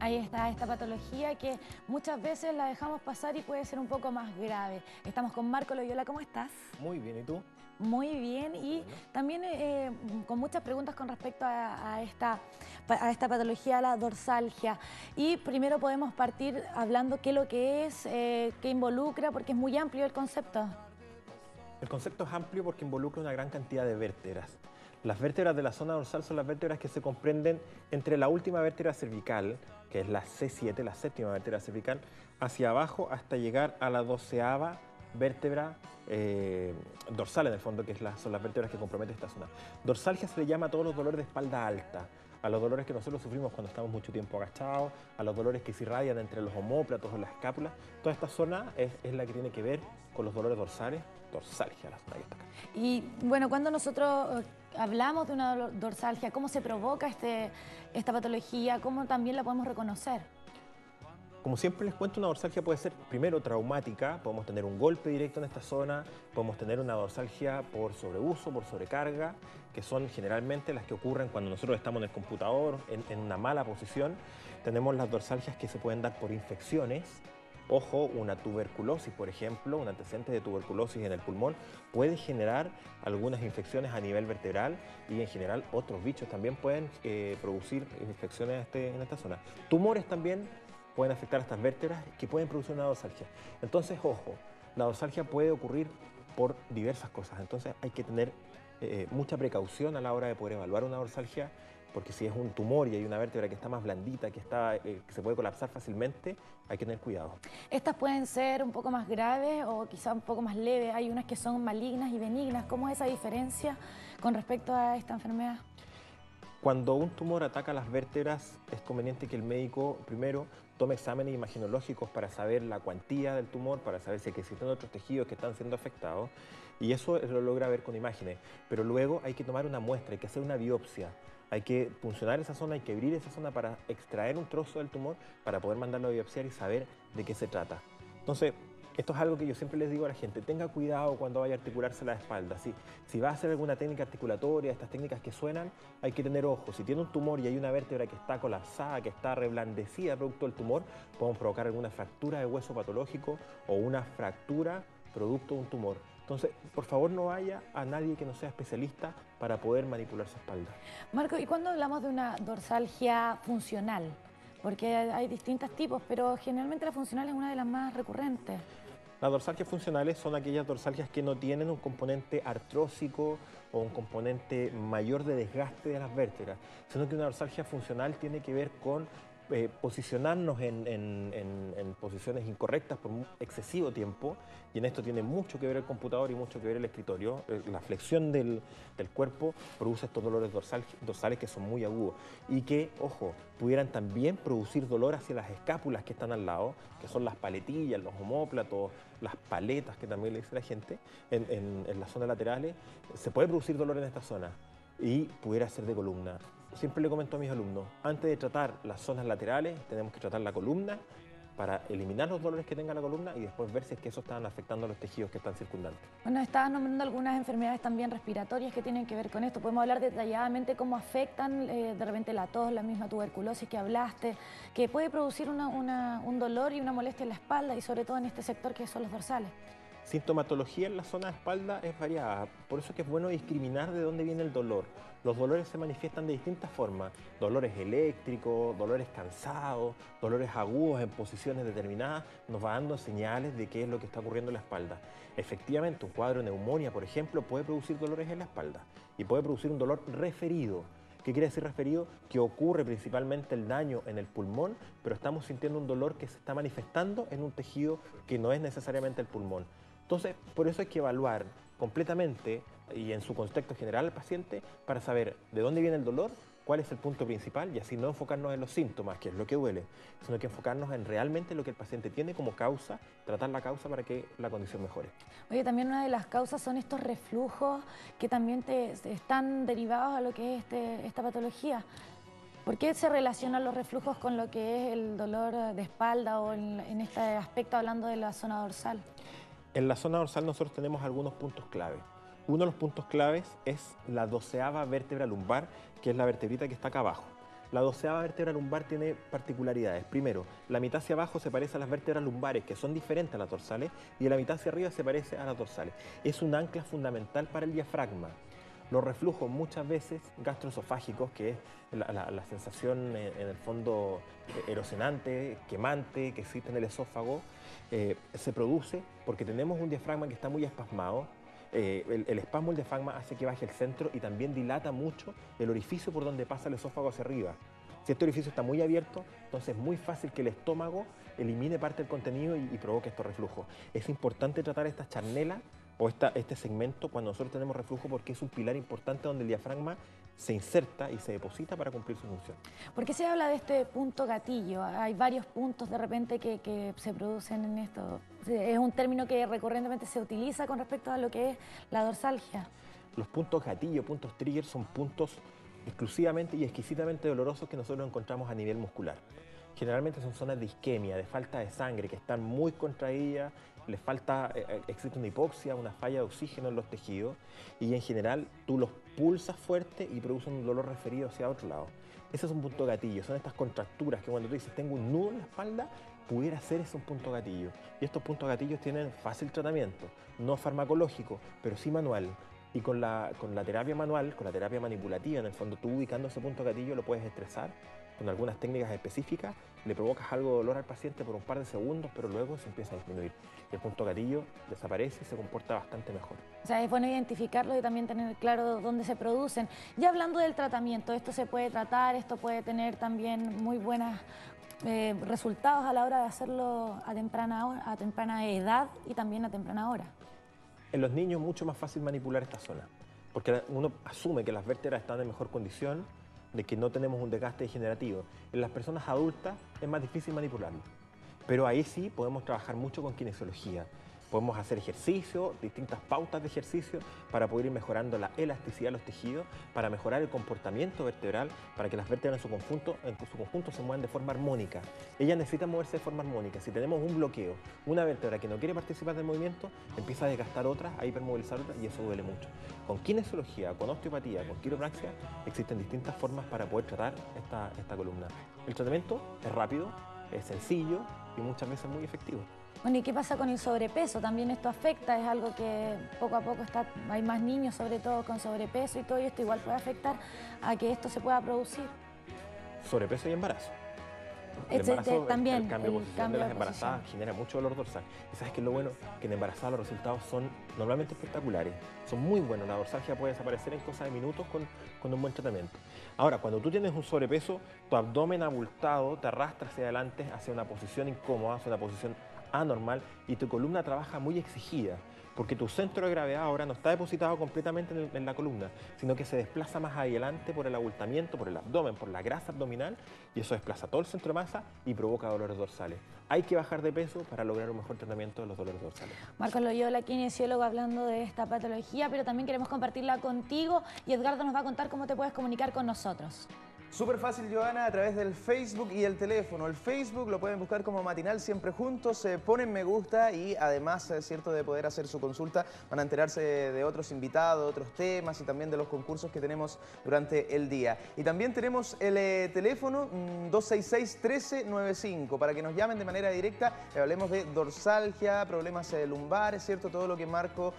Ahí está esta patología que muchas veces la dejamos pasar y puede ser un poco más grave. Estamos con Marco Loyola, ¿cómo estás? Muy bien, ¿y tú? Muy bien, y Bueno. también con muchas preguntas con respecto a esta patología, la dorsalgia. Y primero podemos partir hablando qué es lo que es, qué involucra, porque es muy amplio el concepto. El concepto es amplio porque involucra una gran cantidad de vértebras. Las vértebras de la zona dorsal son las vértebras que se comprenden entre la última vértebra cervical, que es la C7, la séptima vértebra cervical, hacia abajo hasta llegar a la 12ª vértebra dorsal, en el fondo, que son las vértebras que comprometen esta zona. Dorsalgia se le llama a todos los dolores de espalda alta, a los dolores que nosotros sufrimos cuando estamos mucho tiempo agachados, a los dolores que se irradian entre los omóplatos o las escápulas. Toda esta zona es la que tiene que ver con los dolores dorsales, dorsalgia, la zona que está acá. Y bueno, cuando nosotros hablamos de una dorsalgia, ¿cómo se provoca esta patología? ¿Cómo también la podemos reconocer? Como siempre les cuento, una dorsalgia puede ser primero traumática, podemos tener un golpe directo en esta zona, podemos tener una dorsalgia por sobreuso, por sobrecarga, que son generalmente las que ocurren cuando nosotros estamos en el computador, en una mala posición. Tenemos las dorsalgias que se pueden dar por infecciones. Ojo, una tuberculosis, por ejemplo, un antecedente de tuberculosis en el pulmón puede generar algunas infecciones a nivel vertebral y en general otros bichos también pueden producir infecciones en esta zona. Tumores también pueden afectar a estas vértebras que pueden producir una dorsalgia. Entonces, ojo, la dorsalgia puede ocurrir por diversas cosas. Entonces hay que tener mucha precaución a la hora de poder evaluar una dorsalgia, porque si es un tumor y hay una vértebra que está más blandita, que se puede colapsar fácilmente, hay que tener cuidado. Estas pueden ser un poco más graves o quizá un poco más leves. Hay unas que son malignas y benignas. ¿Cómo es esa diferencia con respecto a esta enfermedad? Cuando un tumor ataca las vértebras, es conveniente que el médico primero tome exámenes imagenológicos para saber la cuantía del tumor, para saber si existen otros tejidos que están siendo afectados, y eso lo logra ver con imágenes. Pero luego hay que tomar una muestra, hay que hacer una biopsia, hay que puncionar esa zona, hay que abrir esa zona para extraer un trozo del tumor para poder mandarlo a biopsiar y saber de qué se trata. Entonces, esto es algo que yo siempre les digo a la gente: tenga cuidado cuando vaya a articularse la espalda. Si va a hacer alguna técnica articulatoria, estas técnicas que suenan, hay que tener ojo. Si tiene un tumor y hay una vértebra que está colapsada, que está reblandecida producto del tumor, podemos provocar alguna fractura de hueso patológico o una fractura producto de un tumor. Entonces, por favor, no vaya a nadie que no sea especialista para poder manipular su espalda. Marco, ¿y cuando hablamos de una dorsalgia funcional? Porque hay distintos tipos, pero generalmente la funcional es una de las más recurrentes. Las dorsalgias funcionales son aquellas dorsalgias que no tienen un componente artrósico o un componente mayor de desgaste de las vértebras, sino que una dorsalgia funcional tiene que ver con posicionarnos en posiciones incorrectas por un excesivo tiempo, y en esto tiene mucho que ver el computador y mucho que ver el escritorio. La flexión del cuerpo produce estos dolores dorsales que son muy agudos y que, ojo, pudieran también producir dolor hacia las escápulas que están al lado, que son las paletillas, los omóplatos, las paletas, que también le dice la gente, en las zonas laterales. Se puede producir dolor en esta zona y pudiera ser de columna. Siempre le comento a mis alumnos: antes de tratar las zonas laterales, tenemos que tratar la columna para eliminar los dolores que tenga la columna y después ver si es que eso están afectando a los tejidos que están circundantes. Bueno, estabas nombrando algunas enfermedades también respiratorias que tienen que ver con esto. Podemos hablar detalladamente cómo afectan de repente la tos, la misma tuberculosis que hablaste, que puede producir un dolor y una molestia en la espalda y sobre todo en este sector que son los dorsales. Sintomatología en la zona de espalda es variada, por eso es que es bueno discriminar de dónde viene el dolor. Los dolores se manifiestan de distintas formas: dolores eléctricos, dolores cansados, dolores agudos en posiciones determinadas. Nos va dando señales de qué es lo que está ocurriendo en la espalda. Efectivamente, un cuadro de neumonía, por ejemplo, puede producir dolores en la espalda y puede producir un dolor referido. ¿Qué quiere decir referido? Que ocurre principalmente el daño en el pulmón, pero estamos sintiendo un dolor que se está manifestando en un tejido que no es necesariamente el pulmón. Entonces, por eso hay que evaluar completamente y en su contexto general al paciente para saber de dónde viene el dolor, cuál es el punto principal, y así no enfocarnos en los síntomas, que es lo que duele, sino que enfocarnos en realmente lo que el paciente tiene como causa, tratar la causa para que la condición mejore. Oye, también una de las causas son estos reflujos que también están derivados a lo que es esta patología. ¿Por qué se relacionan los reflujos con lo que es el dolor de espalda o en este aspecto hablando de la zona dorsal? En la zona dorsal nosotros tenemos algunos puntos clave. Uno de los puntos claves es la 12ª vértebra lumbar, que es la vertebrita que está acá abajo. La 12ª vértebra lumbar tiene particularidades. Primero, la mitad hacia abajo se parece a las vértebras lumbares, que son diferentes a las dorsales, y la mitad hacia arriba se parece a las dorsales. Es un ancla fundamental para el diafragma. Los reflujos muchas veces gastroesofágicos, que es la sensación en el fondo erosionante, quemante, que existe en el esófago, se produce porque tenemos un diafragma que está muy espasmado. El espasmo del diafragma hace que baje el centro y también dilata mucho el orificio por donde pasa el esófago hacia arriba. Si este orificio está muy abierto, entonces es muy fácil que el estómago elimine parte del contenido y provoque estos reflujos. Es importante tratar esta charnela o este segmento cuando nosotros tenemos reflujo, porque es un pilar importante donde el diafragma se inserta y se deposita para cumplir su función. ¿Por qué se habla de este punto gatillo? Hay varios puntos de repente que se producen en esto. Es un término que recurrentemente se utiliza con respecto a lo que es la dorsalgia. Los puntos gatillo, puntos trigger, son puntos exclusivamente y exquisitamente dolorosos que nosotros encontramos a nivel muscular. Generalmente son zonas de isquemia, de falta de sangre, que están muy contraídas, les falta, existe una hipoxia, una falla de oxígeno en los tejidos, y en general tú los pulsas fuerte y producen un dolor referido hacia otro lado. Ese es un punto gatillo, son estas contracturas que cuando tú dices tengo un nudo en la espalda, pudiera ser ese un punto gatillo. Y estos puntos gatillos tienen fácil tratamiento, no farmacológico, pero sí manual. Y con la terapia manual, con la terapia manipulativa, en el fondo tú ubicando ese punto gatillo lo puedes estresar con algunas técnicas específicas, le provocas algo de dolor al paciente por un par de segundos, pero luego se empieza a disminuir. El punto gatillo desaparece y se comporta bastante mejor. O sea, es bueno identificarlo y también tener claro dónde se producen. Ya hablando del tratamiento, esto se puede tratar, esto puede tener también muy buenos resultados a la hora de hacerlo a temprana edad y también a temprana hora. En los niños es mucho más fácil manipular esta zona, porque uno asume que las vértebras están en mejor condición, de que no tenemos un desgaste degenerativo. En las personas adultas es más difícil manipularlo, pero ahí sí podemos trabajar mucho con kinesiología. Podemos hacer ejercicio, distintas pautas de ejercicio para poder ir mejorando la elasticidad de los tejidos, para mejorar el comportamiento vertebral, para que las vértebras en su conjunto se muevan de forma armónica. Ellas necesitan moverse de forma armónica. Si tenemos un bloqueo, una vértebra que no quiere participar del movimiento, empieza a desgastar otras, a hipermovilizar otras, y eso duele mucho. Con kinesiología, con osteopatía, con quiropraxia, existen distintas formas para poder tratar esta columna. El tratamiento es rápido, es sencillo y muchas veces muy efectivo. Bueno, ¿y qué pasa con el sobrepeso? También esto afecta, es algo que poco a poco hay más niños sobre todo con sobrepeso y todo, y esto igual puede afectar a que esto se pueda producir. Sobrepeso y embarazo. También el cambio de posición de las embarazadas genera mucho dolor dorsal. Y sabes que lo bueno, que en embarazadas los resultados son normalmente espectaculares, son muy buenos. La dorsalgia puede desaparecer en cosa de minutos con un buen tratamiento. Ahora, cuando tú tienes un sobrepeso, tu abdomen abultado te arrastra hacia adelante, hacia una posición incómoda, hacia una posición anormal, y tu columna trabaja muy exigida, porque tu centro de gravedad ahora no está depositado completamente en la columna, sino que se desplaza más adelante por el abultamiento, por el abdomen, por la grasa abdominal, y eso desplaza todo el centro de masa y provoca dolores dorsales. Hay que bajar de peso para lograr un mejor tratamiento de los dolores dorsales. Marcos Loyola, kinesiólogo, hablando de esta patología, pero también queremos compartirla contigo, y Edgardo nos va a contar cómo te puedes comunicar con nosotros. Súper fácil, Joana, a través del Facebook y el teléfono. El Facebook lo pueden buscar como Matinal Siempre Juntos, ponen me gusta, y además, es cierto, de poder hacer su consulta, van a enterarse de otros invitados, de otros temas y también de los concursos que tenemos durante el día. Y también tenemos el teléfono 266-1395 para que nos llamen de manera directa y hablemos de dorsalgia, problemas lumbares, ¿cierto? Todo lo que Marco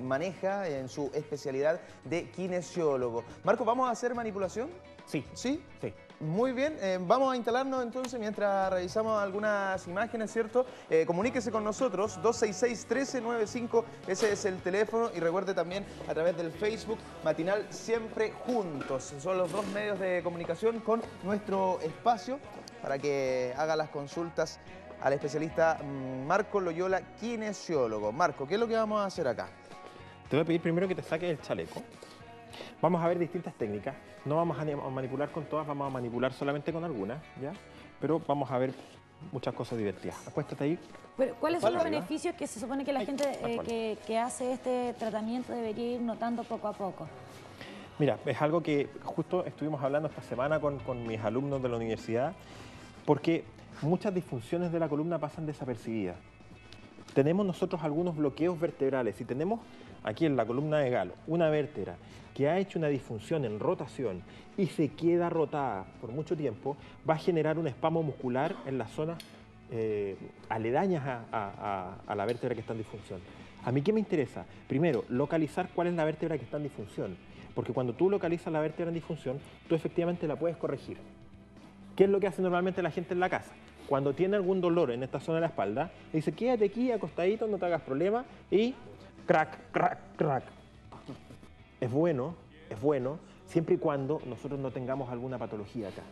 maneja en su especialidad de kinesiólogo. Marco, ¿vamos a hacer manipulación? Sí. ¿Sí? Sí. Muy bien, vamos a instalarnos entonces mientras revisamos algunas imágenes, ¿cierto? Comuníquese con nosotros, 266-1395, ese es el teléfono, y recuerde también a través del Facebook, Matinal Siempre Juntos. Son los dos medios de comunicación con nuestro espacio para que haga las consultas al especialista Marco Loyola, kinesiólogo. Marco, ¿qué es lo que vamos a hacer acá? Te voy a pedir primero que te saques el chaleco. Vamos a ver distintas técnicas, no vamos a manipular con todas, vamos a manipular solamente con algunas, ¿ya? Pero vamos a ver muchas cosas divertidas. Acuéstate ahí. Pero, ¿cuáles son los beneficios que se supone que la gente que hace este tratamiento debería ir notando poco a poco? Mira, es algo que justo estuvimos hablando esta semana con mis alumnos de la universidad, porque muchas disfunciones de la columna pasan desapercibidas. Tenemos nosotros algunos bloqueos vertebrales y tenemos aquí en la columna de Galo, una vértebra que ha hecho una disfunción en rotación y se queda rotada por mucho tiempo, va a generar un espasmo muscular en las zonas aledañas a la vértebra que está en disfunción. ¿A mí qué me interesa? Primero, localizar cuál es la vértebra que está en disfunción, porque cuando tú localizas la vértebra en disfunción, tú efectivamente la puedes corregir. ¿Qué es lo que hace normalmente la gente en la casa? Cuando tiene algún dolor en esta zona de la espalda, dice, quédate aquí acostadito, no te hagas problema, y crack, crack, crack. Es bueno, siempre y cuando nosotros no tengamos alguna patología acá.